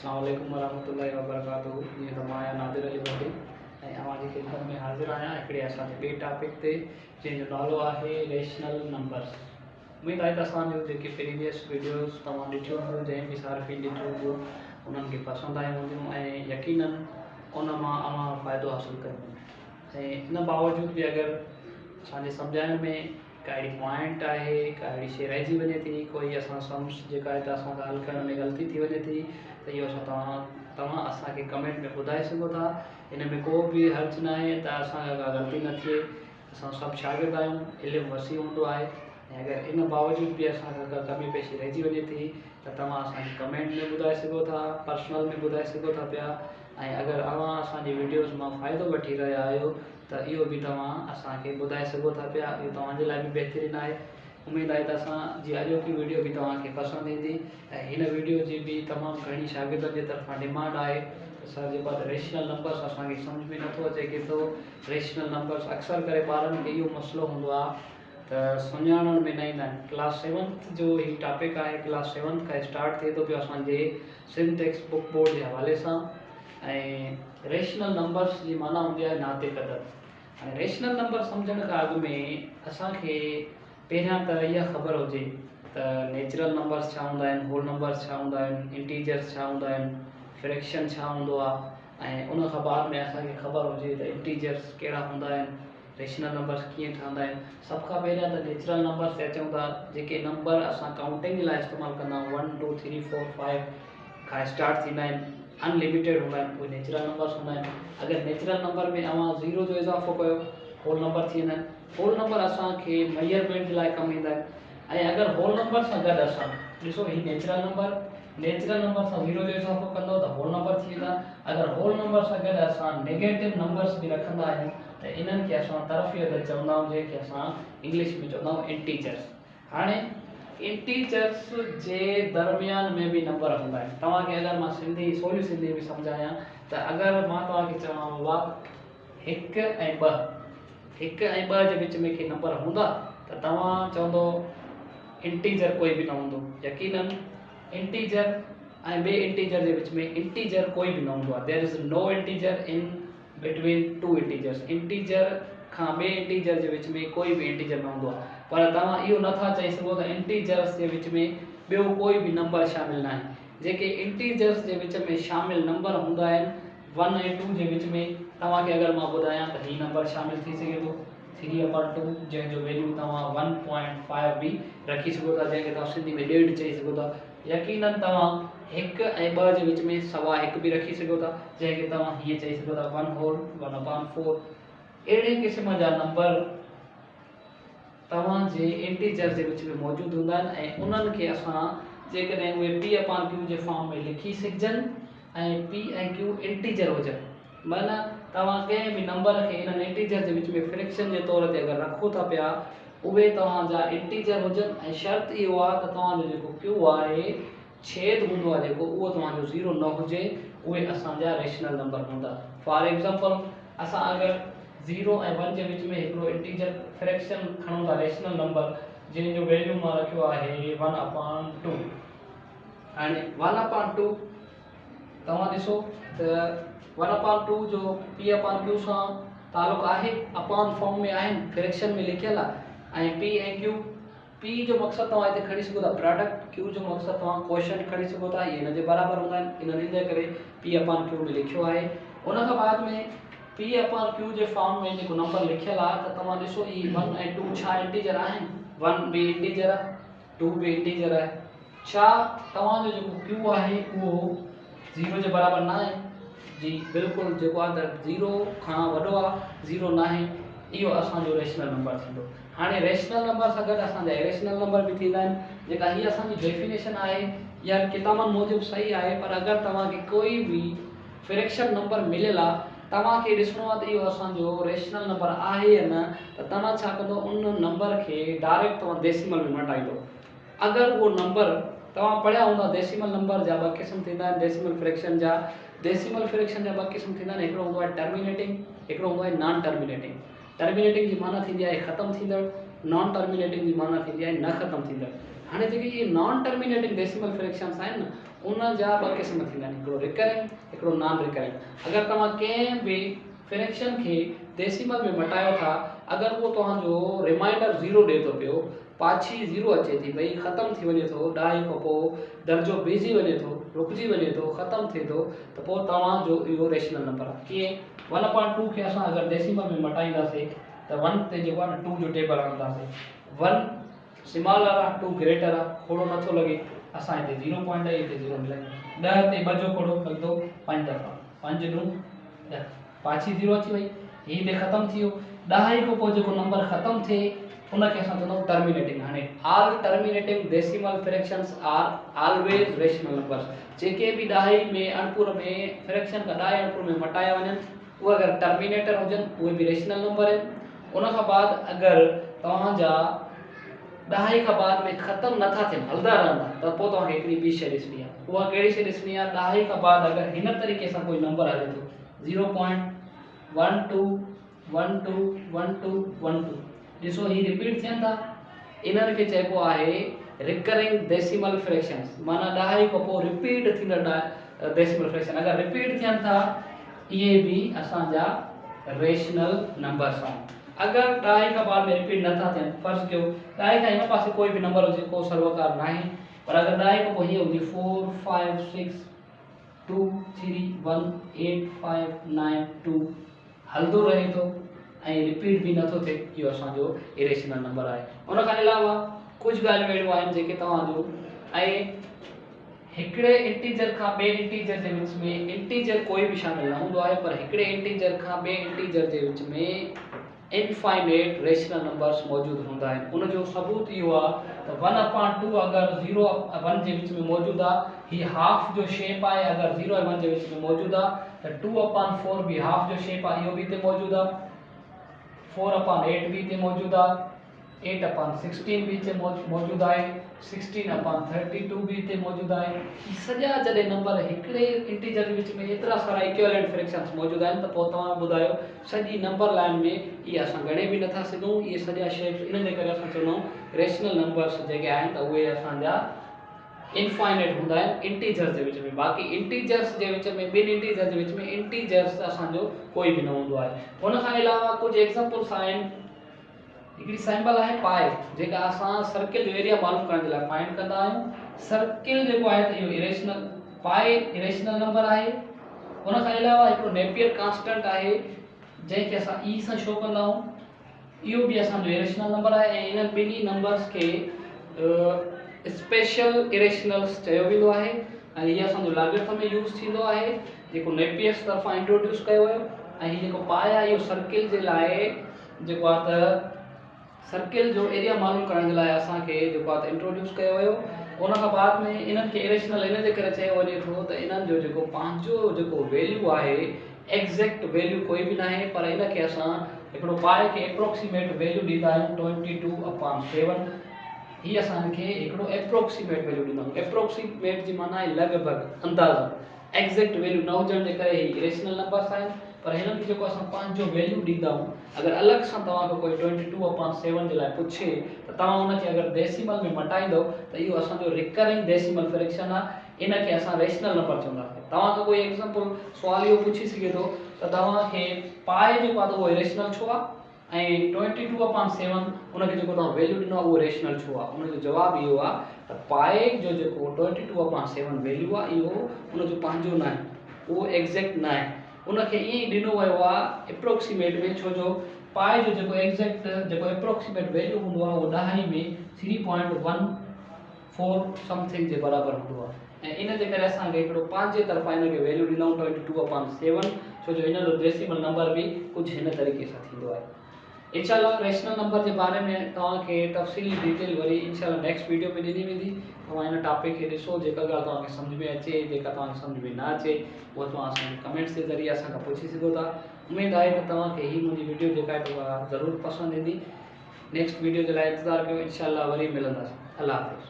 अस्सलाम वालेकुम वरहमतुल्लाहि वबरकातुहू। जीअं त मां आहियां नादिर अली भट्टी ऐं अव्हांजी ख़िदमत में हाज़िर आहियां हिकिड़े असांजे ॿिए टॉपिक ते, जंहिंजो नालो आहे रेशनल नंबर्स। उमेद आहे त असांजो जेके प्रीवियस वीडियोज़ तव्हां ॾिठियूं हुयूं, जंहिं बि सार्फ़िन ॾिठियूं हुयूं उन्हनि खे पसंदि आयूं हूंदियूं ऐं यकीनन उन मां अवां फ़ाइदो हासिलु कयूं। ऐं इन बावजूद बि अगरि असांजे सम्झाइण में का अहिड़ी पॉइंट आहे, का अहिड़ी शइ रहिजी वञे थी, कोई असां सम्झ जेका आहे त असां ॻाल्हि करण में ग़लती थी वञे थी, त इहो तव्हां असांखे कमेंट में ॿुधाए सघो था। इन में को बि हर्ज न आहे त असांखां का ग़लती न थिए। असां सभु शागिर्द आहियूं, इल्मु वसी हूंदो आहे ऐं अगरि इन बावजूद बि असांखां का कमी पेशी रहिजी वञे थी त तव्हां असांखे कमेंट में ॿुधाए सघो था, पर्सनल में ॿुधाए सघो था पिया। ऐं अगरि अव्हां असांजी वीडियोज़ मां फ़ाइदो वठी रहिया आहियो त इहो बि तव्हां असांखे ॿुधाए सघो था पिया। इहो तव्हांजे लाइ बि बहितरीनु आहे। उमेद आहे त असांजी अॼोकी वीडियो बि तव्हांखे पसंदि ईंदी ऐं हिन वीडियो जी बि तमामु घणी शागिर्दनि जे तरफ़ां डिमांड आहे त सर जेको आहे रेशनल नंबर्स असांखे सम्झ में नथो अचे केतिरो रेशनल नंबर्स। अक्सर करे ॿारनि खे इहो मसइलो हूंदो आहे त सुञाणण में न ईंदा आहिनि। क्लास 7th जो ही टॉपिक आहे, क्लास 7th खां स्टार्ट थिए थो पियो असांजे सिंध टेक्स्ट बुक बोर्ड जे हवाले सां। ऐं रेशनल नंबर्स जी माना हूंदी आहे नाते क़दर। ऐं रेशनल नंबर सम्झण खां अॻु में असांखे पहिरियां त इहा ख़बर हुजे त नेचुरल नंबर्स छा हूंदा आहिनि, होल नंबर्स छा हूंदा आहिनि, इंटीजर्स छा हूंदा आहिनि, फ्रैक्शन छा हूंदो आहे ऐं उन खां बाद में असांखे ख़बर हुजे त इंटीजर्स कहिड़ा हूंदा आहिनि, रेशनल नंबर्स कीअं ठहंदा आहिनि। सभ खां पहिरियां त नेचुरल नंबर्स ते अचूं था, जेके नंबर असां काउंटिंग जे लाइ इस्तेमालु कंदा आहियूं, 1 2 3 4 5 खां स्टार्ट थींदा आहिनि, अनलिमिटेड हूंदा आहिनि, उहे नेचुरल नंबर्स हूंदा आहिनि। अगरि नेचुरल नंबर में अव्हां 0 जो इज़ाफ़ो कयो, होल नंबर थी वेंदा आहिनि। होल नंबर असांखे मेजरमेंट जे लाइ कमु ईंदा आहिनि। ऐं अगरि होल नंबर सां गॾु असां ॾिसो ही नेचुरल नंबर सां 0 जो इज़ाफ़ो कंदो त होल नंबर थी वेंदा। अगरि होल नंबर सां गॾु असां नेगेटिव नंबर्स बि रखंदा आहियूं त इन्हनि खे असां तरफ़ियत चवंदा आहियूं, जंहिंखे असां इंग्लिश में चवंदा आहियूं इंटीजर्स। हाणे इंटीजर्स जे दरमियान में बि नंबर हूंदा आहिनि। तव्हांखे अगरि मां सवली सिंधी में सम्झायां त अगरि मां तव्हांखे चवांव 1 ऐं 2, 1 ऐं 2 जे विच में के नंबर हूंदा त तव्हां चवंदो इंटीजर कोई बि न हूंदो। यकीनन इंटीजर ऐं ॿिए इंटीजर जे विच में इंटीजर कोई बि न हूंदो आहे। There is no integer in between two integers. Integer खां ॿिए इंटीजर जे विच में कोई बि इंटीजर न हूंदो आहे। पर तव्हां इहो नथा चई सघो त इंटीजर्स जे विच में ॿियो कोई बि नंबर शामिल न आहे। जेके इंटीजर्स जे विच में शामिल नंबर हूंदा आहिनि 1 ऐं 2 जे विच में, तव्हांखे अगरि मां ॿुधायां त हीउ नंबर शामिल थी सघे थो 3/2, जंहिंजो वैल्यू तव्हां 1.5 बि रखी सघो था, जंहिंखे तव्हां सिंधी में 1.5 चई सघो था। यकीनन तव्हां 1 ऐं 2 जे विच में 1.25 बि रखी सघो था, जंहिंखे तव्हां हीअं चई सघो था 1 होल 1/4। अहिड़े क़िस्म जा नंबर तव्हांजे इंटीजर जे विच में मौजूदु हूंदा आहिनि ऐं उन्हनि खे असां जेकॾहिं उहे P/Q जे फॉर्म में लिखी सघजनि ऐं P ऐं Q इंटीजर हुजनि, माना तव्हां कंहिं बि नंबर खे इन्हनि इंटीजर जे विच में फ्रैक्शन जे तौर ते अगरि रखो था पिया, उहे तव्हांजा इंटीजर हुजनि ऐं शर्त इहो आहे त तव्हांजो जेको Q आहे, छेद हूंदो आहे जेको, उहो तव्हांजो 0 न हुजे। उहे असांजा रेशनल नंबर हूंदा। फॉर एग्ज़ाम्पल असां अगरि 0 ऐं 1 जे विच में हिकिड़ो इंटीजर फ्रैक्शन खणूं था, रेशनल नंबर, जंहिंजो वैल्यू मां रखियो आहे 1/2। हाणे 1/2 तव्हां ॾिसो त 1/2 जो P/Q सां तालुक़ु आहे, अपॉन फॉर्म में आहिनि, फ्रैक्शन में लिखियल आहे। ऐं P ऐं Q, P जो मक़सदु तव्हां हिते खणी सघो था प्रोडक्ट, Q जो मक़सदु तव्हां क्वोशंट खणी सघो था। इहे हिन जे बराबरि हूंदा आहिनि, इन्हनि जे करे P/Q में लिखियो आहे। उन खां बाद में P/Q जे फॉर्म में जेको नंबर लिखियल आहे त तव्हां ॾिसो ही 1 ऐं 2 छा इंटीजर आहिनि। 1 बि इंटीजर आहे, 2 बि इंटीजर आहे। छा तव्हांजो जेको Q आहे उहो 0 जे बराबरि न आहे? जी बिल्कुलु, जेको आहे त 0 खां वॾो आहे, 0 न आहे। इहो असांजो रेशनल नंबर थींदो। हाणे रेशनल नंबर सां गॾु असांजा इरेशनल नंबर बि थींदा आहिनि, जेका हीअ असांजी डेफिनेशन आहे या किताबनि मूजिबि सही आहे। पर अगरि तव्हांखे कोई बि फ्रैक्शन नंबर मिलियल आहे, तव्हांखे ॾिसणो आहे त इहो असांजो रेशनल नंबर आहे या न, त तव्हां छा कंदो, उन नंबर खे डायरेक्ट तव्हां डेसिमल में मटाईंदो। अगरि उहो नंबर तव्हां पढ़िया हूंदा, डेसिमल नंबर जा 2 क़िस्म थींदा आहिनि। डेसिमल फ्रैक्शन जा 2 क़िस्म थींदा आहिनि। हिकिड़ो हूंदो आहे टर्मिनेटिंग, हिकिड़ो हूंदो आहे नॉन टर्मिनेटिंग। टर्मिनेटिंग जी माना थींदी आहे ख़तमु थींदड़, नॉन टर्मिनेटिंग जी माना थींदी आहे न ख़तमु थींदड़। हाणे जेके इहे नॉन टर्मिनेटिंग डेसिमल फ्रैक्शंस आहिनि न, उन जा ॿ क़िस्म थींदा आहिनि, हिकिड़ो रिकरिंग हिकिड़ो नॉन रिकरिंग। अगरि तव्हां कंहिं बि फ्रैक्शन खे डेसिमल में मटायो था, अगरि उहो तव्हांजो रिमाइंडर 0 ॾिए थो पियो, पाछी 0 अचे थी भई, ख़तमु थी वञे थो, ॾाहे खां पोइ दर्जो बीहजी वञे थो, रुकिजी वञे थो, ख़तमु थिए थो, त पोइ तव्हांजो इहो रेशनल नंबर आहे। कीअं 1/2 खे असां अगरि डेसिमल में मटाईंदासीं त 1 ते जेको आहे न 2 जो टेबल आणंदासीं, 1 स्मॉलर आहे, 2 ग्रेटर आहे, खोड़ो नथो लॻे, असां हिते 0 पॉइंट आहे, हिते 0 मिलायूं, 10 ते 2 जो खोड़ो लॻंदो 5 दफ़ा, 5 × 10, पाछी 0 अची वई, हीअ हिते ख़तमु थी वियो। ॾाहे खां पोइ जेको नंबर ख़तमु थिए उनखे असां चवंदा आहियूं टर्मिनेटिंग। हाणे all terminating decimal fractions are always rational numbers. जेके बि ॾाहे में अणपुर में फ्रैक्शन का ॾाहे अणपुर में मटाया वञनि, उहे अगरि टर्मिनेटर हुजनि उहे बि रेशनल नंबर आहिनि। उन खां बाद अगरि तव्हांजा ॾाहे खां बाद में ख़तमु नथा थियनि, हलंदा रहंदा, त पोइ तव्हांखे हिकिड़ी ॿी शइ ॾिसणी आहे। उहा कहिड़ी शइ ॾिसणी आहे? ॾाहे खां बाद अगरि हिन तरीक़े सां कोई नंबर हले थो 0.12 12 12 12, ॾिसो ही रिपीट थियनि था, इन्हनि खे चइबो आहे रिकरिंग डेसिमल फ्रैक्शंस, माना ॾाहे खां पोइ रिपीट थींदड़ डेसिमल फ्रैक्शन अगरि रिपीट थियनि था, इहे बि असांजा रेशनल नंबर्स आहिनि। अगरि ॾाहे खां बाद में रिपीट नथा थियनि, फर्ज़ कयो ॾाहे खां हिन पासे कोई बि नंबर हुजे, को सर्वकार न आहे, पर अगरि ॾाहे खां पोइ हीअ हुजे 4 5 6 2 3 1 8 5 9 2, हलंदो रहे थो ऐं रिपीट बि नथो थिए, इहो असांजो इरेशनल नंबर आहे। उन खां अलावा कुझु ॻाल्हियूं अहिड़ियूं आहिनि जेके तव्हांजो ऐं हिकिड़े इंटीजर खां ॿिए इंटीजर जे विच में इंटीजर कोई बि शामिल न हूंदो आहे, पर हिकिड़े इंटीजर खां ॿिए इंटीजर जे विच में इनफाइनाइट रेशनल नंबर्स मौजूदु हूंदा आहिनि। उनजो सबूत इहो आहे त 1/2 अगरि 0 1 जे विच में मौजूदु आहे, हीअ हाफ जो शेप आहे, अगरि 0 ऐं 1 जे विच में मौजूदु आहे त 2/4 बि हाफ जो शेप आहे, इहो बि हिते मौजूदु आहे, 4/8 भी हिते मौजूदु आहे, 8/16 भी हिते मौजूदु आहे, 16/32 भी हिते मौजूदु आहे। ही सॼा जॾहिं नंबर हिकिड़े इंटीजर जे विच में एतिरा सारा इक्विवेलेंट फ्रैक्शंस मौजूदु आहिनि, त पोइ तव्हां ॿुधायो सॼी नंबर लाइन में इहे असां ॻणे बि नथा सघूं, इहे सॼा शेप्स, इन जे करे असां चवंदा आहियूं रेशनल नंबर्स जेके आहिनि त उहे असांजा इनफाइनाइट हूंदा आहिनि इंटीजर्स जे विच में। बाक़ी इंटीजर्स जे विच में, ॿिनि इंटीजर जे विच में इंटीजर्स असांजो कोई बि न हूंदो आहे। उन खां अलावा कुझु एग्जांपल्स आहिनि, हिकिड़ी सिंबल आहे पाए, जेका असां सर्किल जो एरिया मालूम करण जे लाइ फाइंड कंदा आहियूं। सर्किल जेको आहे त इहो इरेशनल, पाए इरेशनल नंबर आहे। उन खां अलावा हिकिड़ो नेपियर कांस्टेंट आहे जंहिंखे असां ई सां शो कंदा आहियूं, इहो बि असांजो इरेशनल नंबर आहे ऐं इन्हनि ॿिन्ही नंबर्स खे स्पेशल इरेशनल्स चयो वेंदो आहे ऐं इहो असांजो लॉगरिथम में यूज़ थींदो आहे, जेको नेपियर्स तरफ़ां इंट्रोड्यूस कयो वियो। ऐं हीउ जेको पाए आहे, इहो सर्किल जे लाइ जेको आहे त सर्किल जो एरिया मालूम करण जे लाइ असांखे जेको आहे त इंट्रोड्यूस कयो वियो। उन खां बाद में इन्हनि खे इरेशनल इन जे करे चयो वञे थो त इन्हनि जो जेको पंहिंजो जेको वैल्यू आहे, एग्ज़ैक्ट वैल्यू कोई बि न आहे, पर इनखे असां हिकिड़ो पाए खे एप्रोक्सीमेट वैल्यू ॾींदा आहियूं 22/7। ही असांखे हिकिड़ो एप्रोक्सीमेट वैल्यू ॾींदा आहियूं। एप्रोक्सीमेट जी माना आहे लॻभॻि, अंदाज़ो, एग्ज़ैक्ट वैल्यू न हुजण जे करे ही इरेशनल नंबर्स आहिनि, पर हिननि खे जेको असां पंहिंजो वैल्यू ॾींदा आहियूं। अगरि अलॻि सां तव्हांखे कोई 22/7 जे लाइ पुछे त तव्हां हुनखे अगरि डेसिमल में मटाईंदव त इहो असांजो रिकरिंग डेसिमल फ्रैक्शन आहे, इनखे असां रेशनल नंबर चवंदासीं। तव्हांखां कोई एग्ज़ाम्पल सुवाल इहो पुछी सघे थो त तव्हांखे पाए जेको आहे त उहो इरेशनल छो आहे ऐं 22/7 उनखे जेको तव्हां वैल्यू ॾिनो आहे उहो रेशनल छो आहे? उनजो जवाबु इहो आहे त पाए जो जेको 22/7 वैल्यू आहे, इहो उनजो पंहिंजो न आहे, उहो एग्ज़ैक्ट न आहे, उनखे ईअं ई ॾिनो वियो आहे एप्रोक्सीमेट में, छो जो पाए जो जेको एग्ज़ैक्ट जेको एप्रोक्सीमेट वैल्यू हूंदो आहे उहो ॾहाई में 3.14 समथिंग जे बराबरि हूंदो आहे। ऐं इन जे करे असांखे हिकिड़ो पंहिंजे तरफ़ां हिनखे वैल्यू ॾिनऊं 22/7, छो जो हिन जो डेसिमल नंबर बि कुझु हिन तरीक़े सां थींदो आहे। इंशाल्लाह रेशनल नंबर के बारे में तव्हांखे तफ़सीली डिटेल वरी इंशाल्लाह नेक्स्ट वीडियो में ॾिनी वेंदी। तव्हां हिन टॉपिक खे ॾिसो, जेका ॻाल्हि तव्हांखे सम्झ में अचे, जेका तव्हांखे सम्झ में न अचे, उहा तव्हां असांखे कमेंट्स जे ज़रिए असांखां पुछी सघो था। उमेद आहे त तव्हांखे ही मुंहिंजी वीडियो जेका आहे उहा ज़रूरु पसंदि ईंदी। नेक्स्ट वीडियो जे लाइ इंतज़ारु कयो, इंशाल्लाह वरी मिलंदासीं। अल्लाह हाफ़िज़।